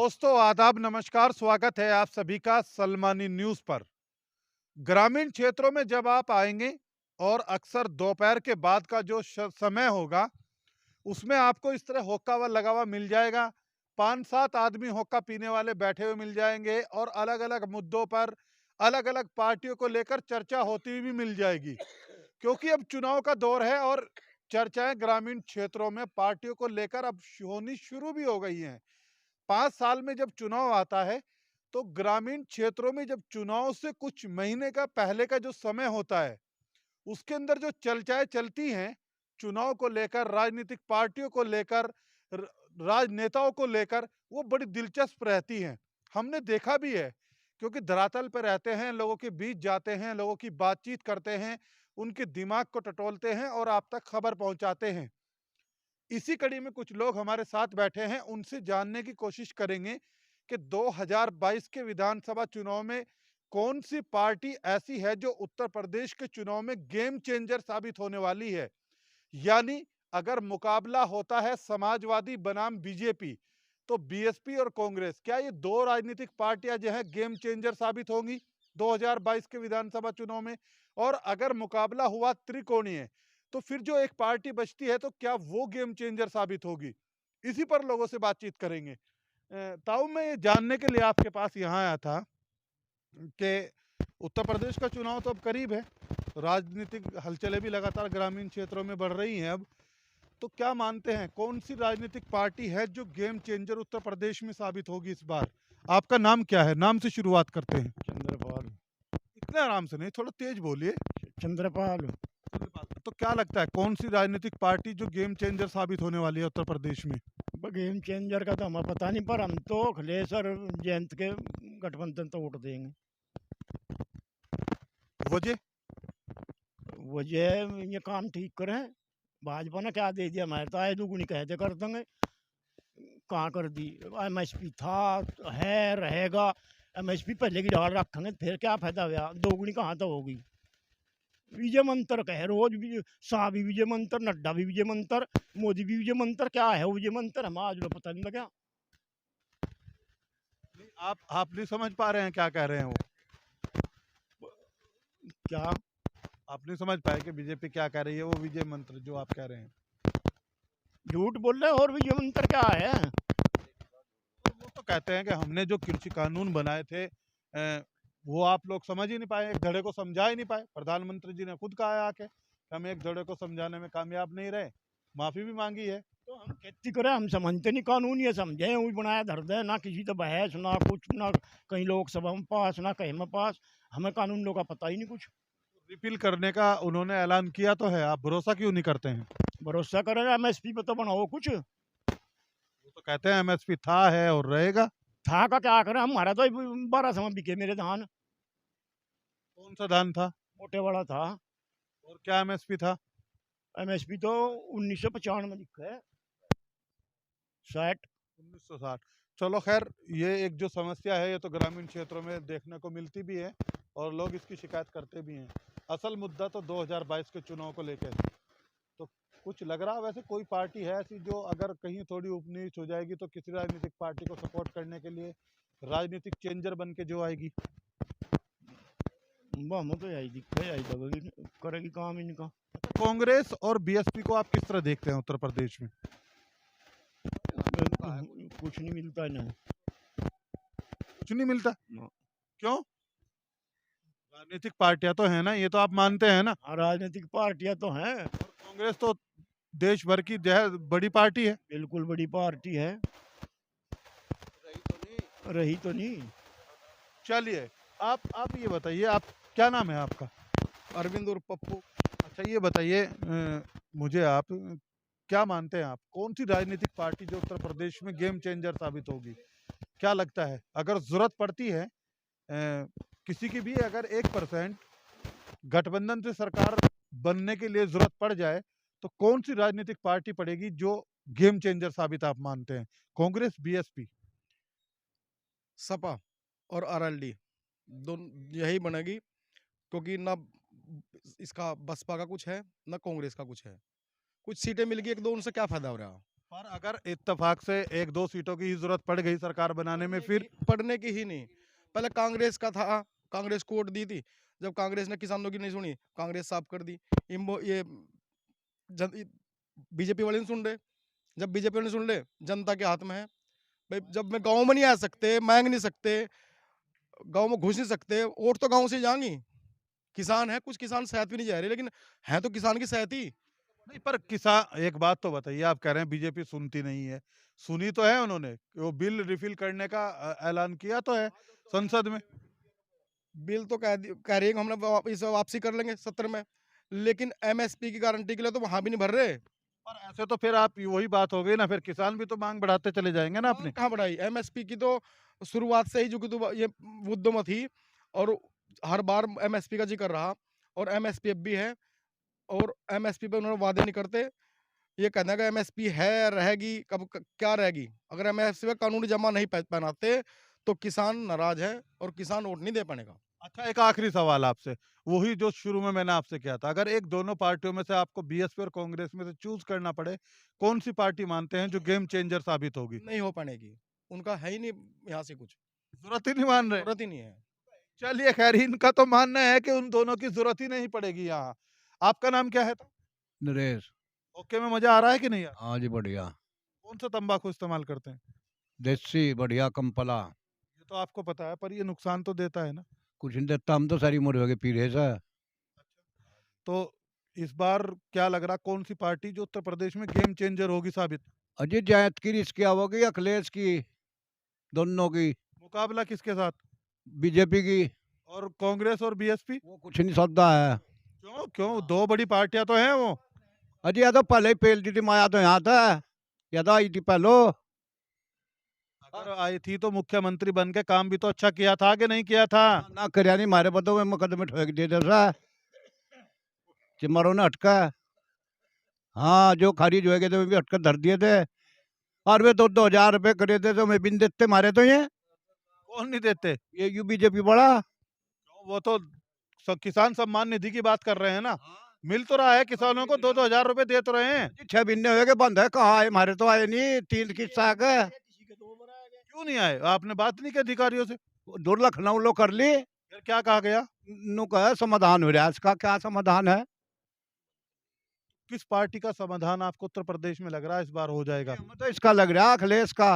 दोस्तों आदाब नमस्कार, स्वागत है आप सभी का सलमानी न्यूज पर। ग्रामीण क्षेत्रों में जब आप आएंगे और अक्सर दोपहर के बाद का जो समय होगा, उसमें आपको इस तरह होक्का व लगा हुआ मिल जाएगा। 5-7 आदमी होक्का पीने वाले बैठे हुए मिल जाएंगे और अलग अलग मुद्दों पर अलग अलग पार्टियों को लेकर चर्चा होती हुई भी मिल जाएगी, क्योंकि अब चुनाव का दौर है और चर्चाएं ग्रामीण क्षेत्रों में पार्टियों को लेकर अब होनी शुरू भी हो गई हैं। 5 साल में जब चुनाव आता है, तो ग्रामीण क्षेत्रों में जब चुनाव से कुछ महीने का पहले का जो समय होता है, उसके अंदर जो चर्चाएं चलती हैं, चुनाव को लेकर, राजनीतिक पार्टियों को लेकर, र राजनेताओं को लेकर, वो बड़ी दिलचस्प रहती हैं। हमने देखा भी है, क्योंकि धरातल पे रहते हैं, लोगों के बीच जाते हैं, लोगों की बातचीत करते हैं, उनके दिमाग को टटोलते हैं और आप तक खबर पहुँचाते हैं। इसी कड़ी में कुछ लोग हमारे साथ बैठे हैं, उनसे जानने की कोशिश करेंगे कि 2022 के विधानसभा चुनाव में कौन सी पार्टी ऐसी है जो उत्तर प्रदेश के चुनाव में गेम चेंजर साबित होने वाली है। यानी अगर मुकाबला होता है समाजवादी बनाम बीजेपी, तो बीएसपी और कांग्रेस, क्या ये दो राजनीतिक पार्टियां जो है गेम चेंजर साबित होंगी 2022 के विधानसभा चुनाव में। और अगर मुकाबला हुआ त्रिकोणीय, तो फिर जो एक पार्टी बचती है, तो क्या वो गेम चेंजर साबित होगी। इसी पर लोगों से बातचीत करेंगे। ताऊ, मैं ये जानने के लिए आपके पास यहाँ आया था कि उत्तर प्रदेश का चुनाव तो अब करीब है, राजनीतिक हलचलें भी लगातार ग्रामीण क्षेत्रों में बढ़ रही हैं अब। तो क्या मानते हैं कौन सी राजनीतिक पार्टी है जो गेम चेंजर उत्तर प्रदेश में साबित होगी इस बार। आपका नाम क्या है? नाम से शुरुआत करते हैं। चंद्रपाल। इतना आराम से नहीं, थोड़ा तेज बोलिए। चंद्रपाल। तो क्या लगता है कौन सी राजनीतिक पार्टी जो गेम चेंजर साबित होने वाली है उत्तर प्रदेश में? गेम चेंजर का तो हमें पता नहीं, पर हम तो अखिलेश और जयंत के गठबंधन तो वोट देंगे। वजह? वजह ये काम ठीक करें। भाजपा ने क्या दे दिया, मैं तो आए दुगुनी कहते कर देंगे, कहाँ कर दी। एमएसपी था, है, रहेगा। एमएसपी पहले की डाल रखेंगे, फिर क्या फायदा हुआ, दोगुनी कहाँ तो होगी। विजय मंत्र कहे रोज भी, शाह भी विजय मंत्र, नड्डा भी विजय मंत्र, मोदी भी विजय मंत्र। क्या है वो विजय मंत्र, हमें आज लोग पता नहीं लगा। आप नहीं समझ पा रहे हैं क्या कह रहे हैं वो? क्या आप नहीं समझ पाए कि बीजेपी क्या कह रही है, वो विजय मंत्र जो आप कह रहे हैं? झूठ बोल रहे हैं, और विजय मंत्र क्या है। वो तो कहते हैं कि हमने जो कृषि कानून बनाए थे, वो आप लोग समझ ही नहीं पाए, एक धड़े को समझा ही नहीं पाए। प्रधानमंत्री जी ने खुद कहा है आके कि हम एक धड़े को समझाने में कामयाब नहीं रहे, माफी भी मांगी है। तो हम खेती करें, हम समझते नहीं कानून, ये समझे वही बनाया धर दे, ना किसी तो बहस, ना कुछ, ना कहीं लोकसभा में पास, ना कहीं में पास। हमें कानून लोग का पता ही नहीं कुछ। रिपील करने का उन्होंने ऐलान किया तो है, आप भरोसा क्यों नहीं करते हैं? भरोसा करेगा एमएसपी पे तो बनाओ कुछ। वो तो कहते हैं एमएसपी था, है और रहेगा। था का क्या करें, हमारा तो 12 समय बिके मेरे धान। कौन सा धान था मोटे वाला था। और क्या एमएसपी था? एमएसपी तो 1995 में लिखा है, 60। 1960। चलो खैर, ये एक जो समस्या है, ये तो ग्रामीण क्षेत्रों में देखने को मिलती भी है और लोग इसकी शिकायत करते भी हैं। असल मुद्दा तो 2022 के चुनाव को लेकर है। तो कुछ लग रहा, वैसे कोई पार्टी है ऐसी जो अगर कहीं थोड़ी ऊप नीच हो जाएगी तो किसी राजनीतिक पार्टी को सपोर्ट करने के लिए राजनीतिक चेंजर बन के जो आएगी? हमें तो यही दिखा है, यही दबेगी, करेगी काम इनका। कांग्रेस और बीएसपी को आप किस तरह देखते हैं उत्तर प्रदेश में? कुछ नहीं मिलता इन्हें। कुछ नहीं मिलता? ना। क्यों? राजनीतिक पार्टियां तो है ना, ये तो आप मानते हैं ना। हाँ, राजनीतिक पार्टियां तो हैं। और कांग्रेस तो देश भर की जो है बड़ी पार्टी है। बिल्कुल बड़ी पार्टी है। रही तो नहीं। रही तो नहीं। चलिए, आप ये बताइए, आप क्या नाम है आपका? अरविंद और पप्पू। अच्छा, ये बताइए, मुझे आप क्या मानते हैं, आप कौन सी राजनीतिक पार्टी जो उत्तर प्रदेश में गेम चेंजर साबित होगी? क्या लगता है अगर जरूरत पड़ती है, किसी की भी अगर 1% गठबंधन से सरकार बनने के लिए जरूरत पड़ जाए, तो कौन सी राजनीतिक पार्टी पड़ेगी जो गेम चेंजर साबित आप मानते हैं? कांग्रेस, बीएसपी? सपा और आरएलडी, दोनों यही बनेगी, क्योंकि ना इसका बसपा का कुछ है, ना कांग्रेस का कुछ है। कुछ सीटें मिल गई एक दो, उनसे क्या फायदा हो रहा। पर अगर इत्तेफाक से 1-2 सीटों की ही जरूरत पड़ गई सरकार बनाने में, फिर पढ़ने की ही नहीं। पहले कांग्रेस का था, कांग्रेस को वोट दी थी। जब कांग्रेस ने किसानों की नहीं सुनी, कांग्रेस साफ कर दी। ये बीजेपी वाले नहीं सुन रहे। जब बीजेपी वाले नहीं सुन रहे, जनता के हाथ में है। भाई जब मैं गांव में नहीं आ सकते, मांग नहीं सकते, गांव में घुस नहीं सकते, वोट तो गांव से ही जाएंगी। किसान है, कुछ किसान शहद भी नहीं जा रहे, लेकिन है तो किसान की शहद ही। नहीं, पर किसान, एक बात तो बताइए, आप कह रहे हैं बीजेपी सुनती नहीं है, सुनी तो है उन्होंने कि वो बिल रिफिल करने का ऐलान किया तो है संसद में। बिल तो कह रही है कि हम लोग इस वापसी कर लेंगे 70 में, लेकिन एमएसपी की गारंटी के लिए तो वहां भी नहीं भर रहे। पर ऐसे तो फिर आप, वही बात हो गई ना, फिर किसान भी तो मांग बढ़ाते चले जाएंगे ना अपनी। कहाँ बढ़ाई एमएसपी की? तो शुरुआत से ही जो कि तो ये मुद्दों में थी, और हर बार एमएसपी का जिक्र रहा, और एमएसपी अब भी है, और एमएसपी पे उन्होंने वादे नहीं करते। ये कहना है कि एमएसपी है, रहेगी, क्या रहेगी? अगर एमएसपी पे कानूनी जमा नहीं पहनाते तो किसान नाराज है, और किसान वोट नहीं दे पाएगा। अच्छा, एक आखिरी सवाल आपसे, वही जो शुरू में मैंने आपसे किया था, अगर एक दोनों पार्टियों में से आपको बीएसपी और कांग्रेस में से चूज करना पड़े, कौन सी पार्टी मानते हैं जो गेम चेंजर साबित होगी? नहीं हो पाएगी, उनका है ही नहीं यहाँ से कुछ, जरूरत ही नहीं मान रहे। जरूरत ही नहीं है। चलिए खैर, इनका तो मानना है कि उन दोनों की जरूरत ही नहीं पड़ेगी यहाँ। आपका नाम क्या है? तो नरेश। ओके में मजा आ रहा है कि नहीं आ रहा? हाँ जी बढ़िया। कौन सा तंबाकू इस्तेमाल करते हैं? देसी बढ़िया कंपला। ये तो आपको पता है, पर ये नुकसान तो देता है ना। कुछ नहीं देता, हम तो सारी उम्र हो गई पी रहे से। तो इस बार क्या लग रहा, कौन सी पार्टी जो उत्तर प्रदेश में गेम चेंजर होगी साबित? अजय जैत की रिस्क क्या होगी, अखिलेश की, दोनों की। मुकाबला किसके साथ? बीजेपी की। और कांग्रेस और बीएसपी? वो कुछ नहीं सौदा है। क्यों क्यों, दो बड़ी पार्टियां तो हैं वो। अजय या तो पहले ही पेल दी थी, माया तो यहाँ था, या तो आई थी पहलो। अगर आई थी तो मुख्यमंत्री बन के काम भी तो अच्छा किया था कि नहीं किया था? ना करया नहीं, मारे बदो में मुकदमे ठोक दिए थे सा चिमरो ने हटका। हाँ, जो खारिज हो गए थे वो भी हटकर धर दिए थे। और वे 2-2 हजार रुपए करे थे तो मैं बिन देते मारे तो कौन नहीं देते? ये यू बीजेपी बड़ा। वो तो किसान सम्मान निधि की बात कर रहे हैं ना। मिल तो रहा है किसानों को, 2-2 हजार रुपए दे तो रहे हैं। 6 महीने हुए के बंद है, कहाँ है? हमारे तो आए नहीं, 3 किस्सा का। क्यों नहीं आए? आपने बात नहीं की अधिकारियों से? दूर लखनऊ लो कर ली। फिर क्या कहा गया? नु कहा समाधान हो रहा है, इसका क्या समाधान है? किस पार्टी का समाधान आपको उत्तर प्रदेश में लग रहा है इस बार हो जाएगा? हमें तो इसका लग रहा है, अखिलेश का।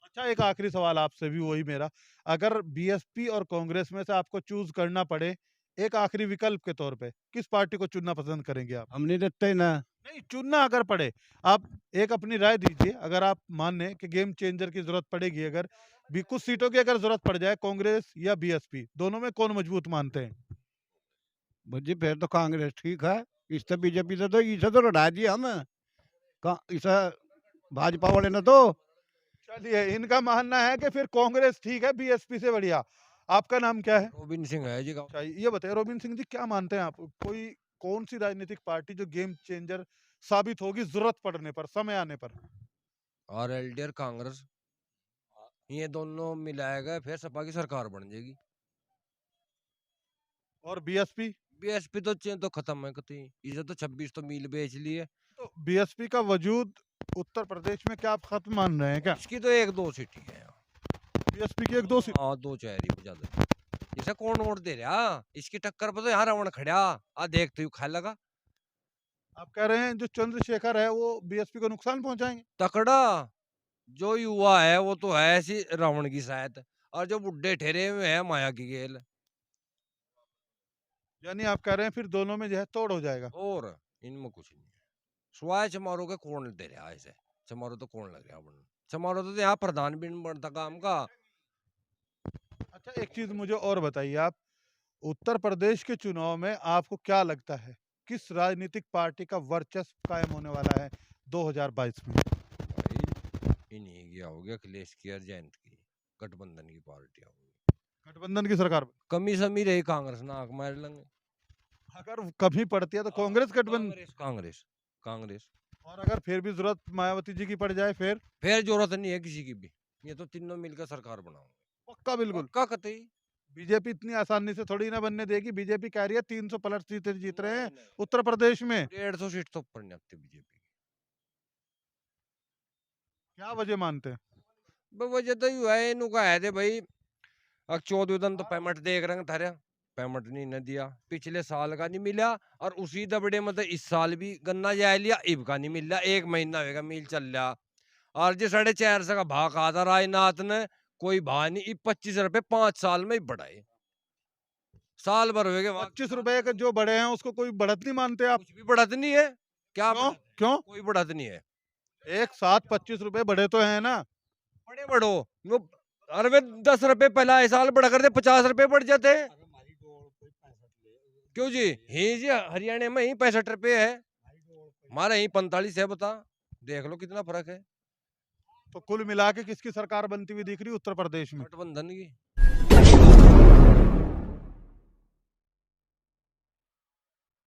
अच्छा, एक आखिरी सवाल आपसे भी वही मेरा, अगर बीएसपी और कांग्रेस में से आपको चूज करना पड़े एक आखिरी विकल्प के तौर पे, किस पार्टी को चुनना पसंद करेंगे आप? हम नहीं देते ही ना। नहीं, चुनना अगर पड़े, आप एक अपनी राय दीजिए। अगर आप माने कि गेम चेंजर की जरूरत पड़ेगी, अगर भी कुछ सीटों की अगर जरूरत पड़ जाए, कांग्रेस या बीएसपी, दोनों में कौन मजबूत मानते हैं? भजी फिर तो कांग्रेस ठीक है। इससे बीजेपी से तो इसे तो लड़ा दिया हम, इसे भाजपा वाले ने तो। चलिए, इनका मानना है कि फिर कांग्रेस ठीक है बीएसपी से बढ़िया। आपका नाम क्या है? गोविंद सिंह है जी। अच्छा, ये बताइए रोबिन सिंह जी, क्या मानते हैं आप, कोई कौन सी राजनीतिक पार्टी जो गेम चेंजर साबित होगी जरूरत पड़ने पर, समय आने पर? और एलडीआर कांग्रेस, ये दोनों मिलाएगा फिर सपा की सरकार बन जाएगी। और बीएसपी? बीएसपी तो चेन तो खत्म है कती, इसे तो 26 तो मील बेच लिए। तो बीएसपी का वजूद उत्तर प्रदेश में क्या आप खत्म मान रहे हैं क्या? इसकी तो 1-2 सीट ही है। बीएसपी की 1-2 सीट? हाँ, 2 चेहरी ज्यादा। इसे कौन वोट दे रहा? इसकी टक्कर पर तो यहाँ रावण खड़ा, आ देखते ही खा लगा। आप कह रहे हैं जो चंद्रशेखर है वो बीएसपी को नुकसान पहुंचाएंगे? तकड़ा जो युवा है वो तो है ऐसी रावण की शायद, और जो बुढ़े ठहरे हुए हैं माया की खेल। यानी आप कह रहे हैं फिर दोनों में जो है तोड़ हो जाएगा? और इनमें कुछ नहीं है। स्वाय चमारो के कौन दे रहा है इसे? चमारो तो कौन लग रहा बन? चमारो तो यहाँ प्रधान भी नहीं बनता काम का। अच्छा, एक चीज मुझे और बताइए आप, उत्तर प्रदेश के चुनाव में आपको क्या लगता है किस राजनीतिक पार्टी का वर्चस्व कायम होने वाला है 2022 में? भाई इन्हीं की होगी, अखिलेश की और जयंत की, गठबंधन की पार्टी होगी। गठबंधन की सरकार? कमी समी रही कांग्रेस नाक मार लेंगे। अगर कमी पड़ती है तो कांग्रेस गठबंधन? कांग्रेस कांग्रेस कांग्रेस। और अगर फिर भी जरूरत मायावती जी की पड़ जाए फिर? फिर जरूरत नहीं है किसी की भी, ये तो तीनों मिलकर सरकार बनाओगे। पक्का? बिल्कुल? पक्का कतई। बीजेपी इतनी आसानी से थोड़ी ना बनने देगी। बीजेपी कह रही है 300 प्लस सीटें जीत रहे हैं उत्तर प्रदेश में। 150 सीट तो ऊपर नहीं आती बीजेपी की। क्या वजह मानते हैं? वजह तो यू है इनू का है दे भाई, अब 14 दिन तो पेमेंट देख रहे हैं थारे, पेमेंट नहीं न दिया, पिछले साल का नहीं मिला, और उसी दबड़े मतलब इस साल भी गन्ना जाए लिया, इब का नहीं मिल रहा, 1 महीना होगा मिल चल रहा। और जो 450 का भाव कहा था राजनाथ ने, कोई भाव नहीं, 25 रुपए 5 साल में ही बढ़ाए, साल भर हो गए वहाँ। 25 रुपए के जो बड़े हैं उसको कोई बढ़त नहीं मानते आप? कुछ भी बढ़त नहीं है, क्या क्यों? बढ़त है? क्यों? कोई बढ़त नहीं है। एक साथ 25 रुपए बढ़े तो हैं ना? बड़े बढ़ो वो, अरे वे 10 रुपए पहला इस साल बढ़ा करते, 50 रुपए बढ़ जाते। क्यों जी? ही जी हरियाणा में ही 65 रुपए है, हमारे यही 45 है, बता देख लो कितना फर्क है तो कुल मिला के किसकी सरकार बनती हुई दिख रही है उत्तर प्रदेश में? गठबंधन की।